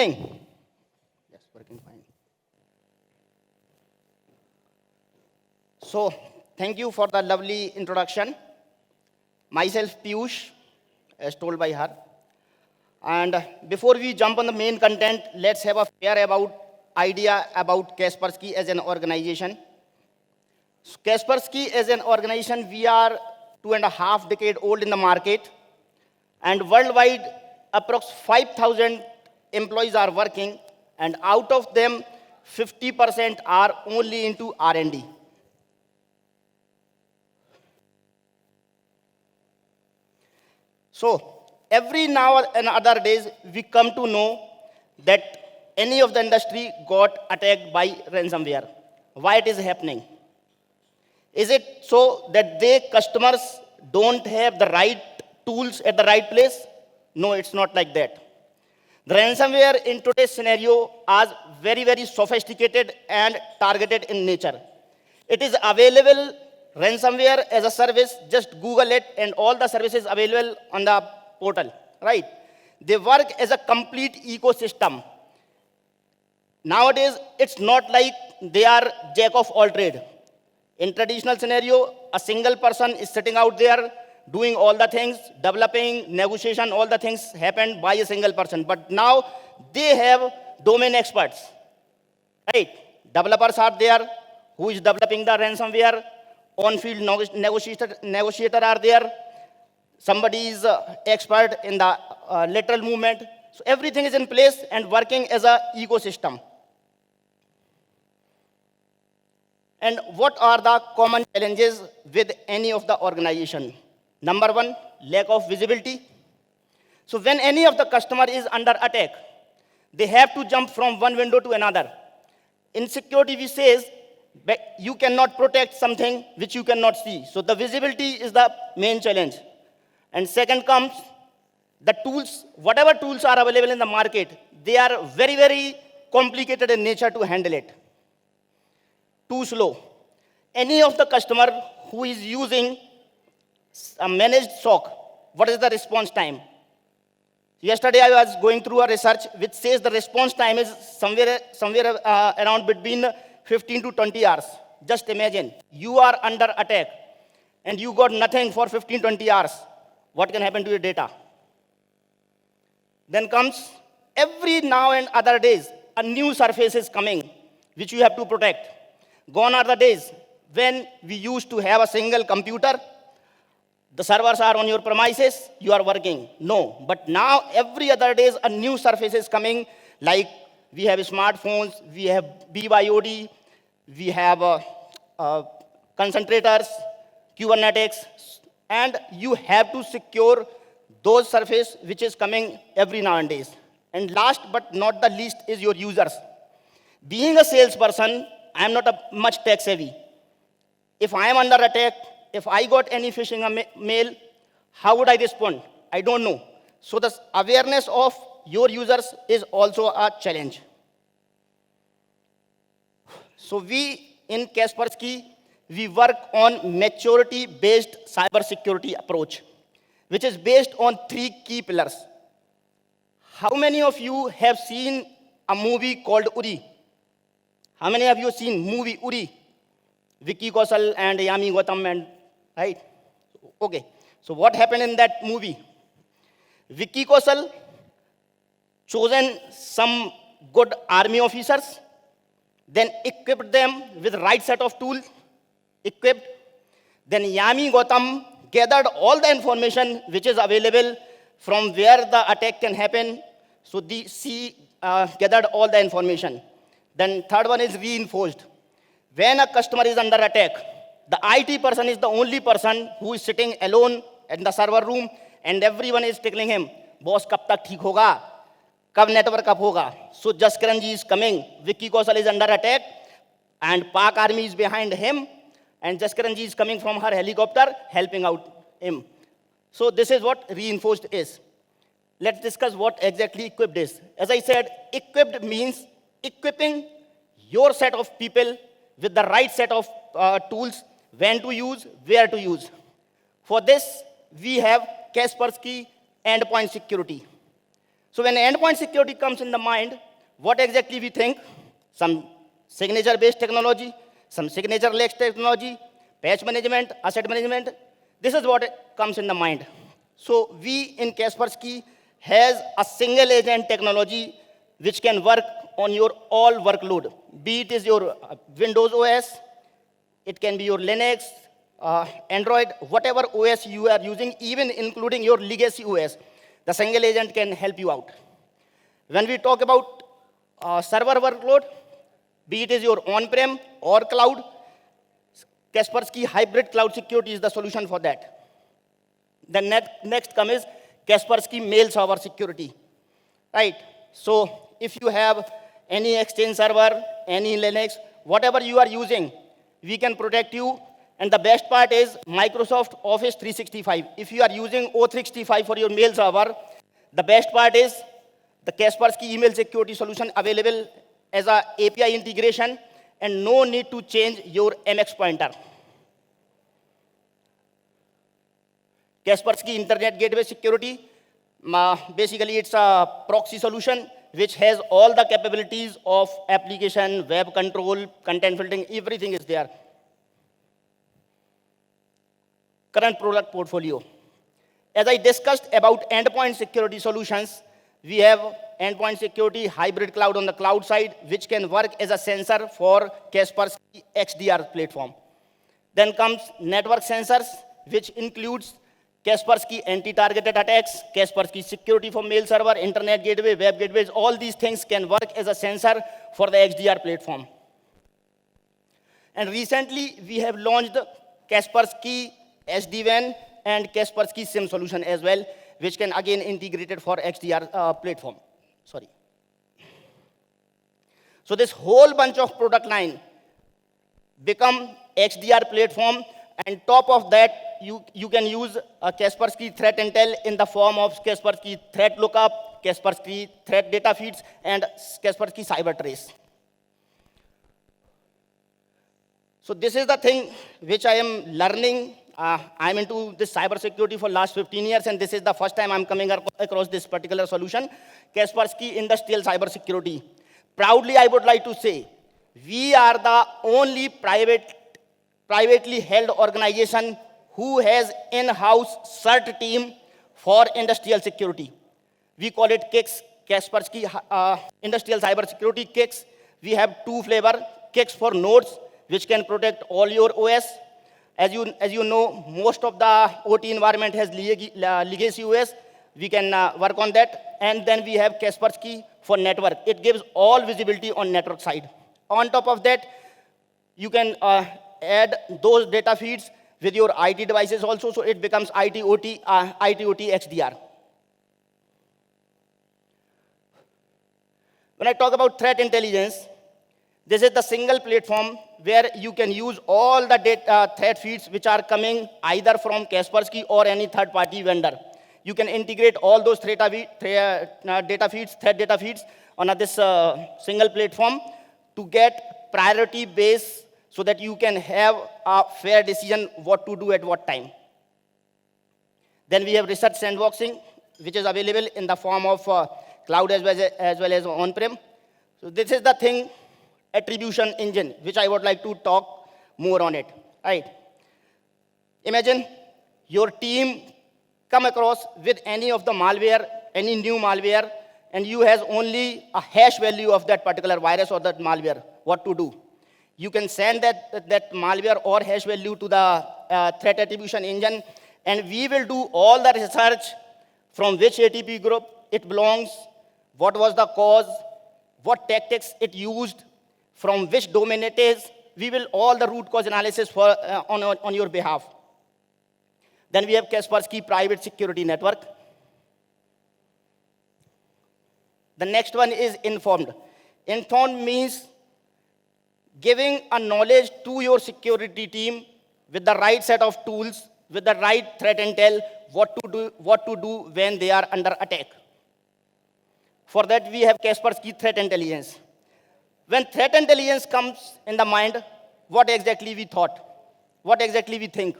evening. Yes, working fine. So, thank you for the lovely introduction. Myself, Piyush, as told by her. And before we jump on the main content, let's have a fair idea about Kaspersky as an organization. So Kaspersky as an organization, we are 2.5 decades old in the market, and worldwide, approx 5,000 employees are working, and out of them, 50% are only into R&D. So every now and other days, we come to know that any of the industry got attacked by ransomware. Why it is happening? Is it so that they customers don't have the right tools at the right place? No, it's not like that. The ransomware in today's scenario is very, very sophisticated and targeted in nature. It is available ransomware as a service. Just Google it, and all the services available on the portal, right? They work as a complete ecosystem. Nowadays, it's not like they are jack of all trade. In traditional scenario, a single person is sitting out there doing all the things, developing, negotiation, all the things happen by a single person. But now they have domain experts, right? Developers are there who is developing the ransomware. On-field negotiator are there. Somebody is expert in the lateral movement. So everything is in place and working as an ecosystem. And what are the common challenges with any of the organization? Number one, lack of visibility. So when any of the customer is under attack, they have to jump from one window to another. In security, we say you cannot protect something which you cannot see. So the visibility is the main challenge. And second comes the tools. Whatever tools are available in the market, they are very, very complicated in nature to handle it. Too slow. Any of the customer who is using a managed SOC, what is the response time? Yesterday I was going through a research which says the response time is somewhere around between 15 to 20 hours. Just imagine, you are under attack and you got nothing for 15, 20 hours. What can happen to your data? Then comes every now and other days, a new surface is coming which you have to protect. Gone are the days when we used to have a single computer. The servers are on your premises, you are working. No, but now every other day a new surface is coming, like we have smartphones, we have BYOD, we have concentrators, Kubernetics, and you have to secure those surface which is coming every now and days. And last but not the least is your users. Being a salesperson, I am not much tech savvy. If I am under attack, if I got any phishing mail, how would I respond? I don't know. So the awareness of your users is also a challenge. So we in Kaspersky, we work on maturity-based cybersecurity approach, which is based on 3 key pillars. How many of you have seen a movie called Uri? How many of you have seen movie Uri? Vicky Kaushal and Yami Gautam, and right? Okay. So what happened in that movie? Vicky Kaushal chosen some good army officers, then equipped them with right set of tools, equipped. Then Yami Gautam gathered all the information which is available from where the attack can happen. So she gathered all the information. Then third one is reinforced. When a customer is under attack, the IT person is the only person who is sitting alone in the server room, and everyone is tickling him. Boss, kab tak theek hoga? Kab network up hoga? So Jaskaran ji is coming. Vicky Kaushal is under attack, and Pak army is behind him, and Jaskaran ji is coming from her helicopter, helping out him. So this is what reinforced is. Let's discuss what exactly equipped is. As I said, equipped means equipping your set of people with the right set of tools, when to use, where to use. For this, we have Kaspersky Endpoint Security. So when endpoint security comes in the mind, what exactly we think? Some signature-based technology, some signature-less technology, patch management, asset management. This is what comes in the mind. So we in Kaspersky has a single agent technology which can work on your all workload. Be it is your Windows OS, it can be your Linux, Android, whatever OS you are using, even including your legacy OS. The single agent can help you out. When we talk about server workload, be it is your on-prem or cloud, Kaspersky hybrid cloud security is the solution for that. The next come is Kaspersky mail server security, right? So if you have any Exchange server, any Linux, whatever you are using, we can protect you. And the best part is Microsoft Office 365. If you are using O365 for your mail server, the best part is the Kaspersky email security solution available as a API integration and no need to change your MX pointer. Kaspersky Internet Gateway Security, basically it's a proxy solution which has all the capabilities of application, web control, content filtering, everything is there. Current product portfolio. As I discussed about endpoint security solutions, we have endpoint security hybrid cloud on the cloud side, which can work as a sensor for Kaspersky XDR platform. Then comes network sensors, which includes Kaspersky anti-targeted attacks, Kaspersky security for mail server, internet gateway, web gateways, all these things can work as a sensor for the XDR platform. And recently, we have launched Kaspersky SD-WAN and Kaspersky SIM solution as well, which can again integrated for XDR platform. Sorry. So this whole bunch of product line become XDR platform, and top of that, you can use a Kaspersky threat intel in the form of Kaspersky threat lookup, Kaspersky threat data feeds, and Kaspersky cyber trace. So this is the thing which I am learning. I'm into this cybersecurity for last 15 years, and this is the first time I'm coming across this particular solution, Kaspersky Industrial Cybersecurity. Proudly, I would like to say, we are the only privately held organization who has in-house CERT team for industrial security. We call it KICS, Kaspersky Industrial Cybersecurity KICS. We have two flavors, KICS for nodes, which can protect all your OS. As you know, most of the OT environment has legacy OS. We can work on that. And then we have Kaspersky for network. It gives all visibility on network side. On top of that, you can add those data feeds with your IT devices also, so it becomes IT-OT XDR. When I talk about threat intelligence, this is the single platform where you can use all the data threat feeds which are coming either from Kaspersky or any third-party vendor. You can integrate all those threat data feeds on this single platform to get priority base so that you can have a fair decision what to do at what time. Then we have research sandboxing, which is available in the form of cloud as well as on-prem. So this is the thing, attribution engine, which I would like to talk more on it, right? Imagine your team come across with any of the malware, any new malware, and you has only a hash value of that particular virus or that malware. What to do? You can send that malware or hash value to the threat attribution engine, and we will do all the research from which ATP group it belongs, what was the cause, what tactics it used, from which domain it is. We will all the root cause analysis for, on your behalf. Then we have Kaspersky Private Security Network. The next one is informed. Informed means giving a knowledge to your security team with the right set of tools, with the right threat intel, what to do when they are under attack. For that, we have Kaspersky Threat Intelligence. When threat intelligence comes in the mind, what exactly we thought? What exactly we think?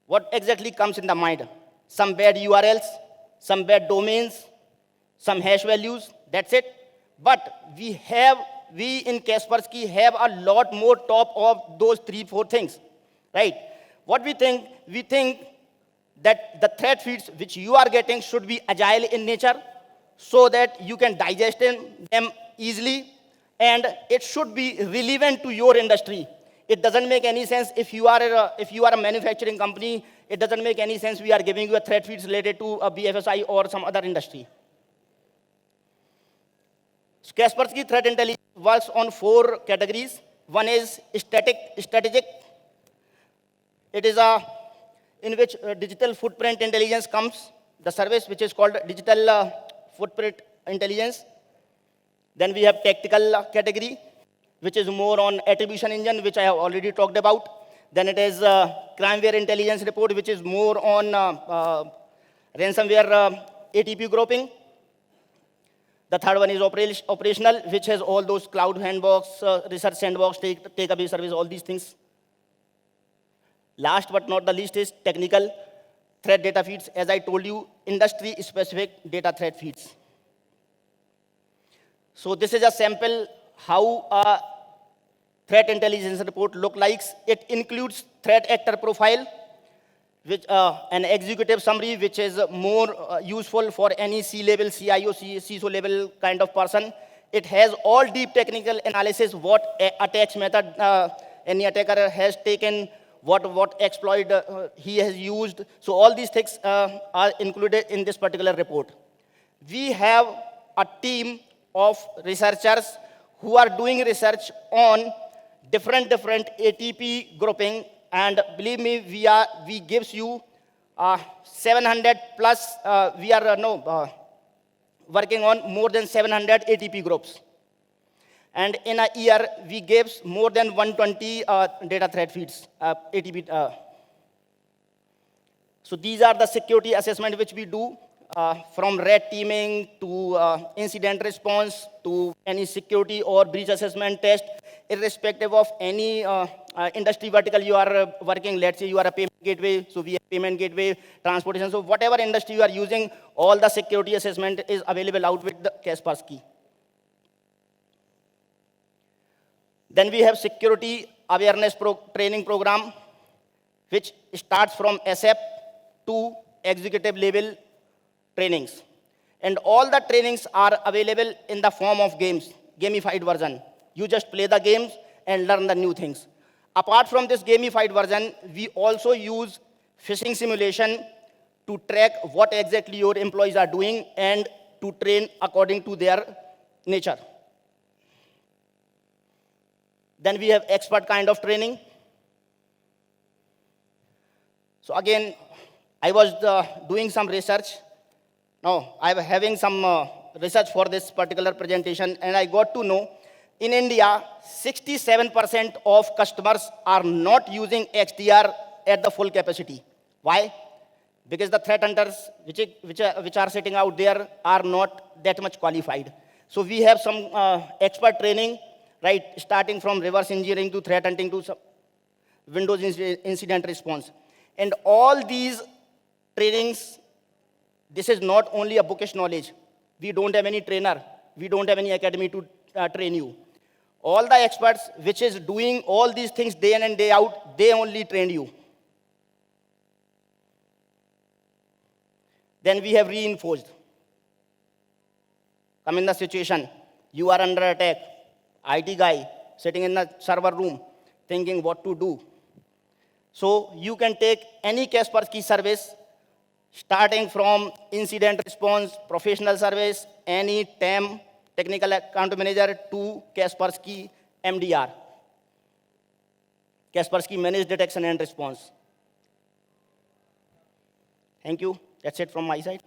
What exactly comes in the mind? Some bad URLs, some bad domains, some hash values, that's it. But we in Kaspersky have a lot more top of those 3-4 things, right? What we think that the threat feeds which you are getting should be agile in nature so that you can digest them easily, and it should be relevant to your industry. It doesn't make any sense if you are a manufacturing company, it doesn't make any sense we are giving you a threat feeds related to a BFSI or some other industry. So Kaspersky threat intelligence works on 4 categories. One is strategic. It is in which digital footprint intelligence comes, the service which is called digital footprint intelligence. Then we have tactical category, which is more on attribution engine, which I have already talked about. Then it is crimeware intelligence report, which is more on ransomware ATP grouping. The third one is operational, which has all those cloud handbox, research sandbox, take-away service, all these things. Last but not the least is technical threat data feeds. As I told you, industry-specific data threat feeds. So this is a sample how a threat intelligence report look like. It includes threat actor profile, which an executive summary, which is more useful for any C-level, CIO, CISO level kind of person. It has all deep technical analysis, what attacks method any attacker has taken, what exploit he has used. So all these things are included in this particular report. We have a team of researchers who are doing research on different ATP grouping, and believe me, we gives you 700 plus. We are working on more than 700 ATP groups, and in a year we gives more than 120 data threat feeds ATP. So these are the security assessment which we do. From red teaming to incident response to any security or breach assessment test, irrespective of any industry vertical you are working. Let's say you are a payment gateway, so we have payment gateway, transportation. So whatever industry you are using, all the security assessment is available out with the Kaspersky. Then we have security awareness training program, which starts from ASAP to executive level trainings. And all the trainings are available in the form of games, gamified version. You just play the games and learn the new things. Apart from this gamified version, we also use phishing simulation to track what exactly your employees are doing and to train according to their nature. Then we have expert kind of training. So again, I was doing some research. Now, I was having some research for this particular presentation, and I got to know in India, 67% of customers are not using XDR at the full capacity. Why? Because the threat hunters which are sitting out there are not that much qualified. So we have some expert training, right, starting from reverse engineering to threat hunting to some Windows incident response. And all these trainings, this is not only a bookish knowledge. We don't have any trainer. We don't have any academy to train you. All the experts which is doing all these things day in and day out, they only train you. Then we have reinforced. Come in the situation, you are under attack. IT guy sitting in the server room thinking what to do. So you can take any Kaspersky service starting from incident response, professional service, any TAM, technical account manager, to Kaspersky MDR, Kaspersky Managed Detection and Response. Thank you. That's it from my side.